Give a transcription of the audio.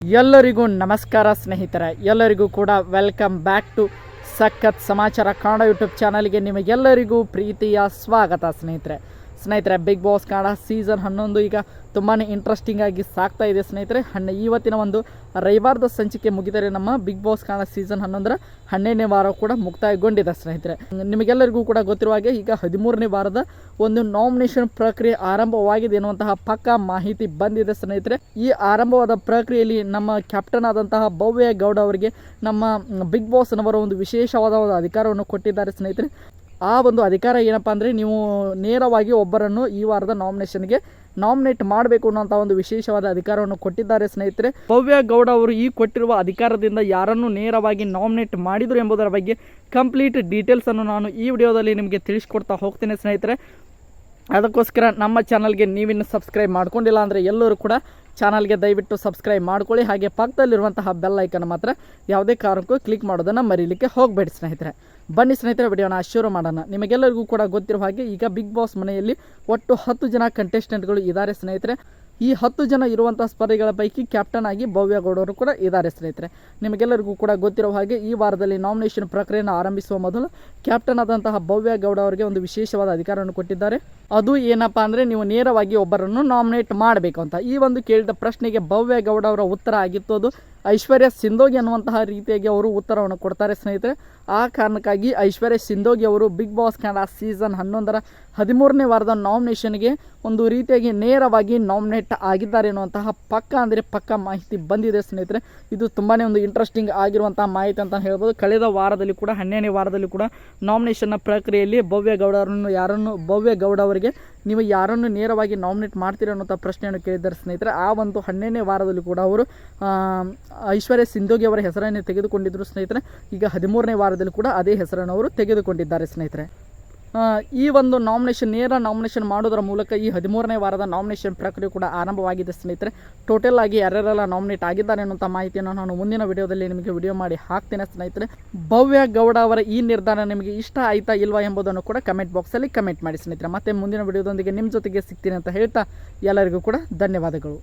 ಎಲ್ಲರಿಗೂ ನಮಸ್ಕಾರ ಸ್ನೇಹಿತರೆ, ಎಲ್ಲರಿಗೂ ಕೂಡ ವೆಲ್ಕಮ್ ಬ್ಯಾಕ್ ಟು ಸಖತ್ ಸಮಾಚಾರ ಕನ್ನಡ ಯೂಟ್ಯೂಬ್ ಚಾನಲ್ಗೆ ನಿಮಗೆಲ್ಲರಿಗೂ ಪ್ರೀತಿಯ ಸ್ವಾಗತ ಸ್ನೇಹಿತರೆ ಬಿಗ್ ಬಾಸ್ ಕನ್ನಡ ಸೀಸನ್ 11 ಈಗ ತುಂಬಾ ಇಂಟ್ರೆಸ್ಟಿಂಗ್ ಆಗಿ ಸಾಗ್ತಾ ಇದೆ ಸ್ನೇಹಿತರೆ. ಇವತ್ತಿನ ಒಂದು ರವಿವಾರದ ಸಂಚಿಕೆ ಮುಗಿದರೆ ನಮ್ಮ ಬಿಗ್ ಬಾಸ್ ಕನ್ನಡ ಸೀಸನ್ 11ರ 12ನೇ ವಾರ ಕೂಡ ಮುಕ್ತಾಯಗೊಂಡಿದೆ ಸ್ನೇಹಿತರೆ. ನಿಮಗೆಲ್ಲರಿಗೂ ಕೂಡ ಗೊತ್ತಿರುವ ಹಾಗೆ ಈಗ 13ನೇ ವಾರದ ಒಂದು ನಾಮಿನೇಷನ್ ಪ್ರಕ್ರಿಯೆ ಆರಂಭವಾಗಿದೆ ಎನ್ನುವಂತಹ ಪಕ್ಕಾ ಮಾಹಿತಿ ಬಂದಿದೆ ಸ್ನೇಹಿತರೆ. ಈ ಆರಂಭವಾದ ಪ್ರಕ್ರಿಯೆಯಲ್ಲಿ ನಮ್ಮ ಕ್ಯಾಪ್ಟನ್ ಆದಂತಹ ಭವ್ಯ ಗೌಡ ಅವರಿಗೆ ನಮ್ಮ ಬಿಗ್ ಬಾಸ್ನವರ ಒಂದು ವಿಶೇಷವಾದ ಒಂದು ಅಧಿಕಾರವನ್ನು ಕೊಟ್ಟಿದ್ದಾರೆ ಸ್ನೇಹಿತರೆ. ಆ ಒಂದು ಅಧಿಕಾರ ಏನಪ್ಪ ಅಂದರೆ, ನೀವು ನೇರವಾಗಿ ಒಬ್ಬರನ್ನು ಈ ವಾರದ ನಾಮಿನೇಷನ್ಗೆ ನಾಮಿನೇಟ್ ಮಾಡಬೇಕು ಅನ್ನೋಂಥ ಒಂದು ವಿಶೇಷವಾದ ಅಧಿಕಾರವನ್ನು ಕೊಟ್ಟಿದ್ದಾರೆ ಸ್ನೇಹಿತರೆ. ಭವ್ಯ ಗೌಡ ಅವರು ಈ ಕೊಟ್ಟಿರುವ ಅಧಿಕಾರದಿಂದ ಯಾರನ್ನು ನೇರವಾಗಿ ನಾಮಿನೇಟ್ ಮಾಡಿದರು ಎಂಬುದರ ಬಗ್ಗೆ ಕಂಪ್ಲೀಟ್ ಡೀಟೇಲ್ಸನ್ನು ನಾನು ಈ ವಿಡಿಯೋದಲ್ಲಿ ನಿಮಗೆ ತಿಳಿಸ್ಕೊಡ್ತಾ ಹೋಗ್ತೇನೆ ಸ್ನೇಹಿತರೆ. ಅದಕ್ಕೋಸ್ಕರ ನಮ್ಮ ಚಾನಲ್ಗೆ ನೀವಿನ್ನು ಸಬ್ಸ್ಕ್ರೈಬ್ ಮಾಡ್ಕೊಂಡಿಲ್ಲ ಅಂದರೆ ಎಲ್ಲರೂ ಕೂಡ ಚಾನಲ್ಗೆ ದಯವಿಟ್ಟು ಸಬ್ಸ್ಕ್ರೈಬ್ ಮಾಡ್ಕೊಳ್ಳಿ. ಹಾಗೆ ಪಕ್ಕದಲ್ಲಿರುವಂತಹ ಬೆಲ್ ಐಕನ್ ಮಾತ್ರ ಯಾವುದೇ ಕಾರಣಕ್ಕೂ ಕ್ಲಿಕ್ ಮಾಡೋದನ್ನು ಮರೀಲಿಕ್ಕೆ ಹೋಗಬೇಡಿ ಸ್ನೇಹಿತರೆ. ಬನ್ನಿ ಸ್ನೇಹಿತರೆ, ವಿಡಿಯೋನ ಶುರು ಮಾಡೋಣ. ನಿಮಗೆಲ್ಲರಿಗೂ ಕೂಡ ಗೊತ್ತಿರುವ ಹಾಗೆ ಈಗ ಬಿಗ್ ಬಾಸ್ ಮನೆಯಲ್ಲಿ ಒಟ್ಟು 10 ಜನ ಕಂಟೆಸ್ಟೆಂಟ್ಗಳು ಇದ್ದಾರೆ ಸ್ನೇಹಿತರೆ. ಈ 10 ಜನ ಇರುವಂಥ ಸ್ಪರ್ಧಿಗಳ ಪೈಕಿ ಕ್ಯಾಪ್ಟನ್ ಆಗಿ ಭವ್ಯ ಗೌಡವರು ಕೂಡ ಇದ್ದಾರೆ ಸ್ನೇಹಿತರೆ. ನಿಮಗೆಲ್ಲರಿಗೂ ಕೂಡ ಗೊತ್ತಿರುವ ಹಾಗೆ ಈ ವಾರದಲ್ಲಿ ನಾಮಿನೇಷನ್ ಪ್ರಕ್ರಿಯೆಯನ್ನು ಆರಂಭಿಸುವ ಮೊದಲು ಕ್ಯಾಪ್ಟನ್ ಆದಂತಹ ಭವ್ಯ ಗೌಡ ಅವರಿಗೆ ಒಂದು ವಿಶೇಷವಾದ ಅಧಿಕಾರವನ್ನು ಕೊಟ್ಟಿದ್ದಾರೆ. ಅದು ಏನಪ್ಪ ಅಂದರೆ, ನೀವು ನೇರವಾಗಿ ಒಬ್ಬರನ್ನು ನಾಮಿನೇಟ್ ಮಾಡಬೇಕು ಅಂತ. ಈ ಒಂದು ಕೇಳಿದ ಪ್ರಶ್ನೆಗೆ ಭವ್ಯ ಗೌಡ ಅವರ ಉತ್ತರ ಆಗಿತ್ತು ಅದು ಐಶ್ವರ್ಯ ಸಿಂಧೋಗಿ ಅನ್ನುವಂತಹ ರೀತಿಯಾಗಿ ಅವರು ಉತ್ತರವನ್ನು ಕೊಡ್ತಾರೆ ಸ್ನೇಹಿತರೆ. ಆ ಕಾರಣಕ್ಕಾಗಿ ಐಶ್ವರ್ಯ ಸಿಂಧೋಗಿ ಅವರು ಬಿಗ್ ಬಾಸ್ ಕನ್ನಡ ಸೀಸನ್ 11ರ 13ನೇ ವಾರದ ನಾಮಿನೇಷನ್ಗೆ ಒಂದು ರೀತಿಯಾಗಿ ನೇರವಾಗಿ ನಾಮಿನೇಟ್ ಆಗಿದ್ದಾರೆ ಎನ್ನುವಂತಹ ಪಕ್ಕ ಮಾಹಿತಿ ಬಂದಿದೆ ಸ್ನೇಹಿತರೆ. ಇದು ತುಂಬಾ ಒಂದು ಇಂಟ್ರೆಸ್ಟಿಂಗ್ ಆಗಿರುವಂತಹ ಮಾಹಿತಿ ಅಂತ ಹೇಳ್ಬೋದು. ಕಳೆದ ವಾರದಲ್ಲಿ ಕೂಡ 12ನೇ ವಾರದಲ್ಲಿ ಕೂಡ ನಾಮಿನೇಷನ್ನ ಪ್ರಕ್ರಿಯೆಯಲ್ಲಿ ಭವ್ಯ ಗೌಡ ಅವರಿಗೆ ನೀವು ಯಾರನ್ನು ನೇರವಾಗಿ ನಾಮಿನೇಟ್ ಮಾಡ್ತೀರಿ ಅನ್ನೋಂಥ ಪ್ರಶ್ನೆಯನ್ನು ಕೇಳಿದ್ದಾರೆ ಸ್ನೇಹಿತರೆ. ಆ ಒಂದು 12ನೇ ವಾರದಲ್ಲಿ ಕೂಡ ಅವರು ಐಶ್ವರ್ಯ ಸಿಂಧೋಗಿ ಅವರ ಹೆಸರನ್ನೇ ತೆಗೆದುಕೊಂಡಿದ್ದರು ಸ್ನೇಹಿತರೆ. ಈಗ 13ನೇ ವಾರದಲ್ಲಿ ಕೂಡ ಅದೇ ಹೆಸರನ್ನು ಅವರು ತೆಗೆದುಕೊಂಡಿದ್ದಾರೆ ಸ್ನೇಹಿತರೆ. ಈ ಒಂದು ನೇರ ನಾಮಿನೇಷನ್ ಮಾಡೋದರ ಮೂಲಕ ಈ 13ನೇ ವಾರದ ನಾಮಿನೇಷನ್ ಪ್ರಕ್ರಿಯೆ ಕೂಡ ಆರಂಭವಾಗಿದೆ ಸ್ನೇಹಿತರೆ. ಟೋಟಲ್ ಆಗಿ ಯಾರ್ಯಾರೆಲ್ಲ ನಾಮಿನೇಟ್ ಆಗಿದ್ದಾರೆ ಅನ್ನೋಂಥ ಮಾಹಿತಿಯನ್ನು ನಾನು ಮುಂದಿನ ವಿಡಿಯೋದಲ್ಲಿ ನಿಮಗೆ ವಿಡಿಯೋ ಮಾಡಿ ಹಾಕ್ತೇನೆ ಸ್ನೇಹಿತರೆ. ಭವ್ಯ ಗೌಡ ಅವರ ಈ ನಿರ್ಧಾರ ನಿಮಗೆ ಇಷ್ಟ ಆಯ್ತಾ ಇಲ್ವಾ ಎಂಬುದನ್ನು ಕೂಡ ಕಮೆಂಟ್ ಬಾಕ್ಸಲ್ಲಿ ಕಮೆಂಟ್ ಮಾಡಿ ಸ್ನೇಹಿತರೆ. ಮತ್ತೆ ಮುಂದಿನ ವಿಡಿಯೋದೊಂದಿಗೆ ನಿಮ್ಮ ಜೊತೆಗೆ ಸಿಗ್ತೀನಿ ಅಂತ ಹೇಳ್ತಾ ಎಲ್ಲರಿಗೂ ಕೂಡ ಧನ್ಯವಾದಗಳು.